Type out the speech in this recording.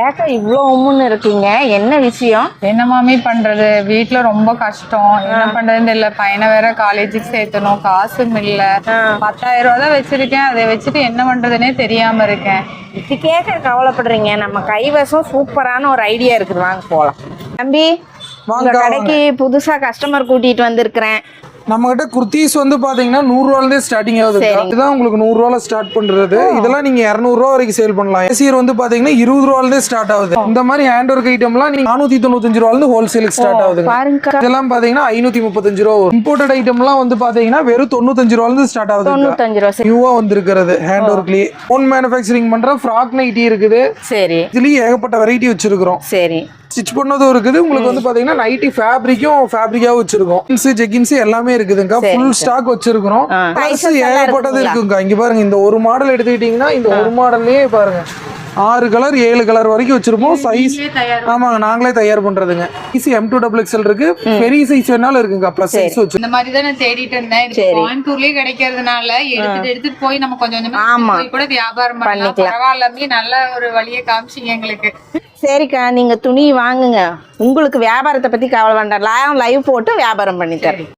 ஏக்கா இவ்வளோ உம்முன்னு இருக்கீங்க, என்ன விஷயம்? என்ன மாமி பண்றது, வீட்டுல ரொம்ப கஷ்டம். என்ன பண்றதுன்னு தெரியல. பையனை வேற காலேஜுக்கு சேர்த்தணும், காசும் இல்ல. 10,000 ரூபா தான் வச்சிருக்கேன். அதை வச்சுட்டு என்ன பண்றதுன்னே தெரியாம இருக்கேன். இது கேட்க கவலைப்படுறீங்க, நம்ம கைவசம் சூப்பரான ஒரு ஐடியா இருக்குது, வாங்க போகலாம். தம்பி, உங்க கடைக்கு புதுசா கஸ்டமர் கூட்டிட்டு வந்திருக்கிறேன். நம்ம கிட்ட குர்த்திஸ் வந்து பாத்தீங்கன்னா 100 ரூபாயிலே ஸ்டார்டிங் ஆகுது. இதுதான் உங்களுக்கு 100 ரூபாயில ஸ்டார்ட் பண்றது. இதெல்லாம் நீங்க 200 ரூபா வரைக்கும் சேல் பண்ணலாம். ஏசியர் வந்து பாத்தீங்கன்னா 20 ரூபாயிலே ஸ்டார்ட் ஆகுது. இந்த மாதிரி ஹேண்ட் ஒர்க் ஐட்டம்லாம் நீங்க 495 ரூபாயில இருந்து ஹோல்சேலுக்கு ஸ்டார்ட் ஆகுது. இதெல்லாம் பாத்தீங்கன்னா 535 ரூபா வரும். இம்போர்ட்டட் ஐட்டம்லாம் வந்து பாத்தீங்கன்னா வெறும் 95 ரூபாயில இருந்து ஸ்டார்ட் ஆகுது. 95 ரூபா. நியூவா வந்திருக்கிறது ஹேண்ட் ஒர்க்லயே ஓன் மேனுஃபேக்சரிங் பண்ற ஃப்ராக் நைட்டி இருக்குது. சரி, இதுலயே ஏகப்பட்ட வெரைட்டி வச்சிருக்கிறோம். சரி, ஸ்டிச் பண்ணதும் இருக்குது. உங்களுக்கு வந்து பாத்தீங்கன்னா நைட்டி ஃபேப்ரிக்காவும் வச்சிருக்கோம். ஜெகின்ஸ் எல்லாமே இருக்குதுங்க. ஃபுல் ஸ்டாக் வச்சிருக்கிறோம். ஏகப்பட்டது இருக்குங்க. இங்க பாருங்க, இந்த ஒரு மாடல் எடுத்துக்கிட்டீங்கன்னா இந்த ஒரு மாடல்லயே பாருங்க 6 கலர் 7 கலர் வரைக்கும் வச்சிருப்போம். சைஸ் ஆமாங்க, நாங்களே தயார் பண்றதுங்க. M2XXL இருக்கு, பெரிய சைஸ் வேணாலும் இருக்குங்க. பிளஸ் சைஸ் வச்சு இந்த மாதிரி தான் நான் தேடிட்டு இருந்தேன். கோயம்புத்தூர்லயே கிடைக்கிறதுனால எடுத்துட்டு போய் நம்ம கொஞ்சம் போய் கூட வியாபாரம் பண்ணலாம். பரவாயில்ல, நல்ல ஒரு வழியை காமிச்சிங்க எங்களுக்கு. சரிக்கா, நீங்க துணி வாங்குங்க. உங்களுக்கு வியாபாரத்தை பத்தி கவலை வேண்டாம், லைவ் போட்டு வியாபாரம் பண்ணி தரேன்.